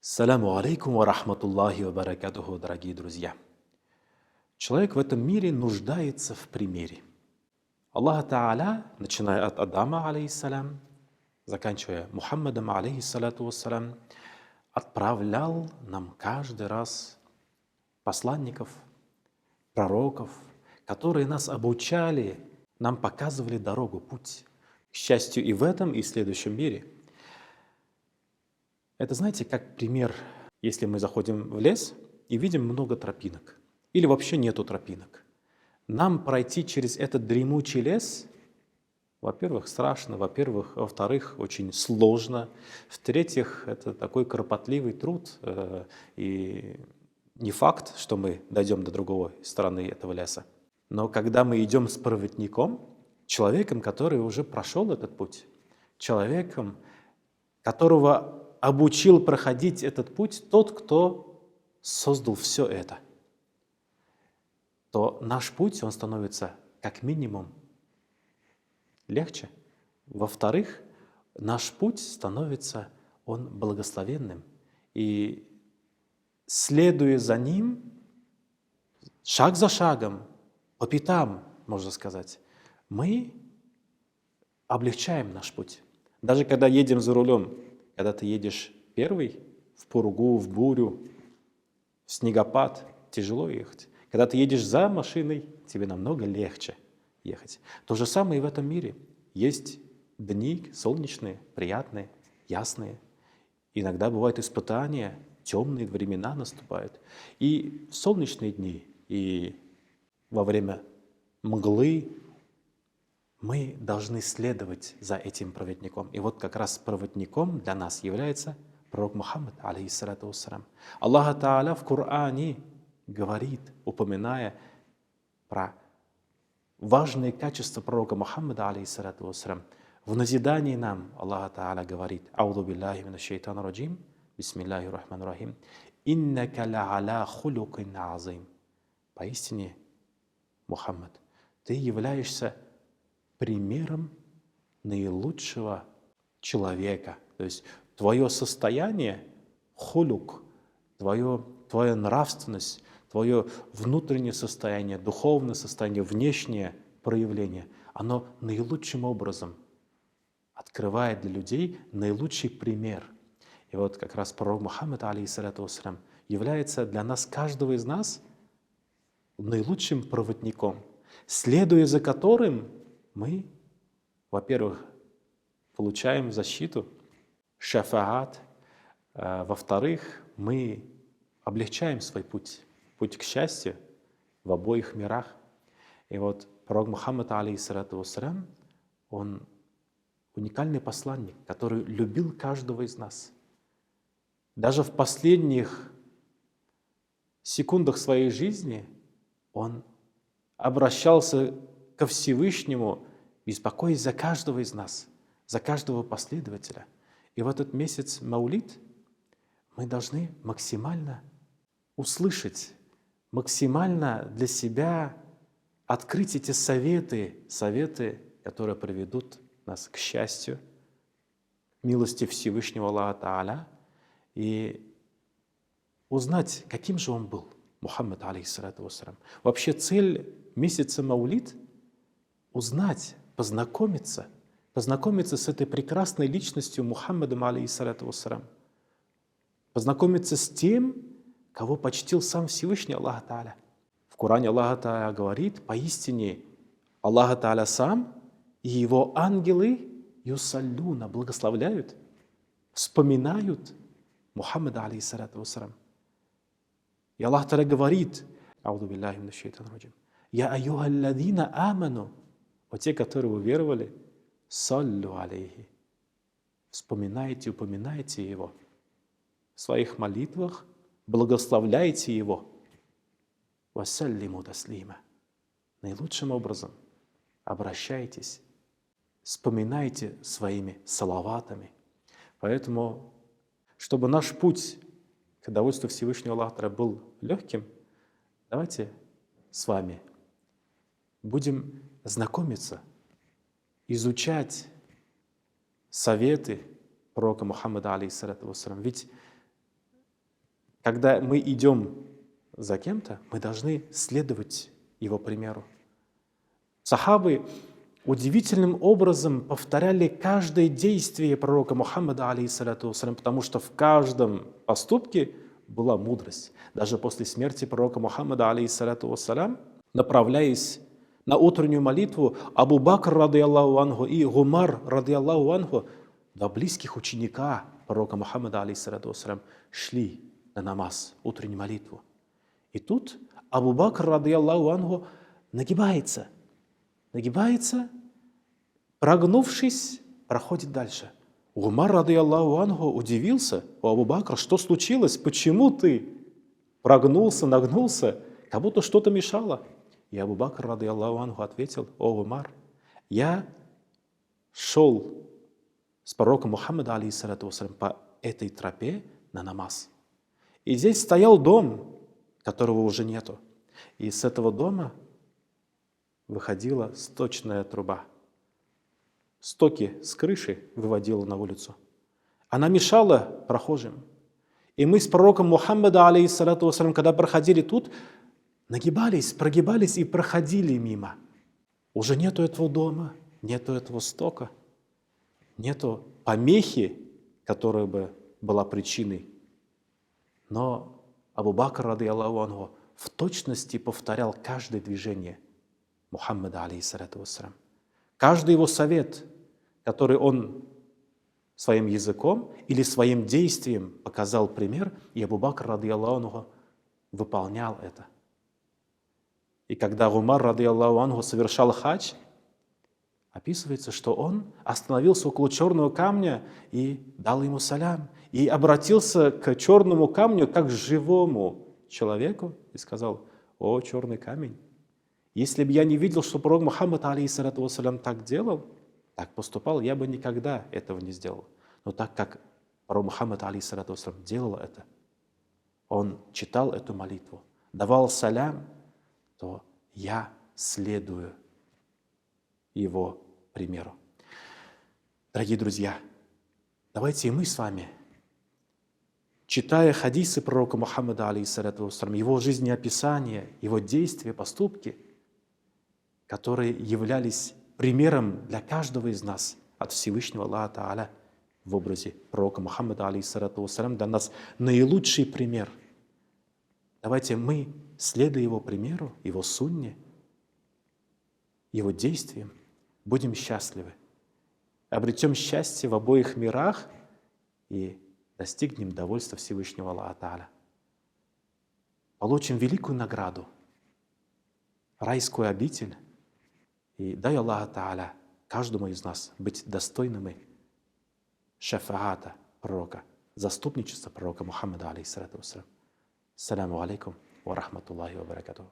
Саляму алейкум ва рахматуллахи ва баракатуху, дорогие друзья. Человек в этом мире нуждается в примере. Аллах Тааля, начиная от Адама, алейхиссалям, заканчивая Мухаммадом, алейхиссалату вассалям, отправлял нам каждый раз посланников, пророков, которые нас обучали, нам показывали дорогу, путь к счастью и в этом, и в следующем мире. Это, знаете, как пример, если мы заходим в лес и видим много тропинок, или вообще нету тропинок. Нам пройти через этот дремучий лес, во-первых, страшно, во-вторых, очень сложно, в-третьих, это такой кропотливый труд, и не факт, что мы дойдем до другой стороны этого леса. Но когда мы идем с проводником, человеком, который уже прошел этот путь, человеком, которого обучил проходить этот путь тот, кто создал все это, то наш путь, он становится как минимум легче. Во-вторых, наш путь становится, он благословенным. И следуя за ним, шаг за шагом, по пятам, можно сказать, мы облегчаем наш путь. Даже когда едем за рулем, когда ты едешь первый, в пургу, в бурю, в снегопад, тяжело ехать. Когда ты едешь за машиной, тебе намного легче ехать. То же самое и в этом мире. Есть дни солнечные, приятные, ясные. Иногда бывают испытания, темные времена наступают. И в солнечные дни, и во время мглы мы должны следовать за этим проводником. И вот как раз проводником для нас является пророк Мухаммад, алейхиссалату вассалям. Аллах Тааля в Коране говорит, упоминая про важные качества пророка Мухаммада, алейхиссалату вассалям. В назидании нам Аллах Тааля говорит: «Аузу биллахи минаш шайтанир раджим, бисмиллахир рахманир рахим, иннака ла аля хулукин азим». Поистине, Мухаммад, ты являешься примером наилучшего человека. То есть твое состояние, хулук, твоя нравственность, твое внутреннее состояние, духовное состояние, внешнее проявление, оно наилучшим образом открывает для людей наилучший пример. И вот как раз пророк Мухаммад, алейхиссалату вассалям, является для нас, каждого из нас, наилучшим проводником, следуя за которым мы, во-первых, получаем защиту, шафаат, во-вторых, мы облегчаем свой путь к счастью в обоих мирах. И вот пророк Мухаммад, алейхиссалату вассалям, он уникальный посланник, который любил каждого из нас. Даже в последних секундах своей жизни он обращался ко Всевышнему, беспокоясь за каждого из нас, за каждого последователя. И в этот месяц Маулид мы должны максимально услышать, максимально для себя открыть эти советы, которые приведут нас к счастью, милости Всевышнего Аллаха Тааля, и узнать, каким же он был, Мухаммад, алейхиссалату вассалям. Вообще цель месяца Маулид — узнать, познакомиться с этой прекрасной личностью Мухаммадом, алейхиссалату вассалям, познакомиться с тем, кого почтил сам Всевышний Аллах Тааля. В Коране Аллах Тааля говорит: поистине Аллах Тааля сам и его ангелы юсаллюна, благословляют, вспоминают Мухаммада, алейхиссалату вассалям. И Аллах Тааля говорит: «Аузу биллахи минаш шайтанир раджим, я айюхалладзина аману», о те, которые уверовали, саллю алейхи, вспоминайте, упоминайте его в своих молитвах, благословляйте его, вассаллиму таслима, наилучшим образом обращайтесь, вспоминайте своими салаватами. Поэтому, чтобы наш путь к довольству Всевышнего Аллаха был легким, давайте с вами будем знакомиться, изучать советы пророка Мухаммада, алейхиссалату вассалям. Ведь когда мы идем за кем-то, мы должны следовать его примеру. Сахабы удивительным образом повторяли каждое действие пророка Мухаммада, алейхиссалату вассалям, потому что в каждом поступке была мудрость. Даже после смерти пророка Мухаммада, алейхиссалату вассалям, направляясь на утреннюю молитву, Абу Бакр, ради Аллаху анху, и Гумар, ради Аллаху анху, два близких ученика пророка Мухаммада, алейхиссалату вассалям, шли на намаз, утреннюю молитву. И тут Абу Бакр, ради Аллаху анху, нагибается, прогнувшись, проходит дальше. Умар, ради Аллаху анху, удивился у Абу Бакра, что случилось, почему ты прогнулся, нагнулся, как будто что-то мешало. И Абу Бакр, ради Аллаху анху, ответил: о, Умар, я шел с пророком Мухаммада, алейхиссалату вассалям, по этой тропе на намаз. И здесь стоял дом, которого уже нету. И с этого дома выходила сточная труба. Стоки с крыши выводила на улицу. Она мешала прохожим. И мы с пророком Мухаммада, алейхиссалату вассалям, когда проходили тут, нагибались, прогибались и проходили мимо. Уже нету этого дома, нету этого стока, нету помехи, которая бы была причиной. Но Абу Бакр, ради Аллаху анху, в точности повторял каждое движение Мухаммада, алейхиссалату вассалям. Каждый его совет, который он своим языком или своим действием показал пример, и Абу Бакр, ради Аллаху анху, выполнял это. И когда Умар, ради Аллаху анху, совершал хадж, описывается, что он остановился около черного камня и дал ему салям, и обратился к черному камню как к живому человеку и сказал: о, черный камень, если бы я не видел, что пророк Мухаммад, алейхиссалату вассалям, так делал, так поступал, я бы никогда этого не сделал. Но так как пророк Мухаммад, алейхиссалату вассалям, делал это, он читал эту молитву, давал салям, то я следую его примеру. Дорогие друзья, давайте и мы с вами, читая хадисы пророка Мухаммада, алейхиссалату вассалям, его жизнеописания, его действия, поступки, которые являлись примером для каждого из нас от Всевышнего Аллаха Тааля в образе пророка Мухаммада, алейхиссалату вассалям, для нас наилучший пример. Давайте мы, следуя его примеру, его сунне, его действиям, будем счастливы, обретем счастье в обоих мирах и достигнем довольства Всевышнего Аллаха Тааля. Получим великую награду, райскую обитель, и дай Аллах Тааля каждому из нас быть достойными шафаата пророка, заступничества пророка Мухаммада, алейхиссалату вассалям. Ассаляму алейкум ва рахматуллахи ва баракатуху.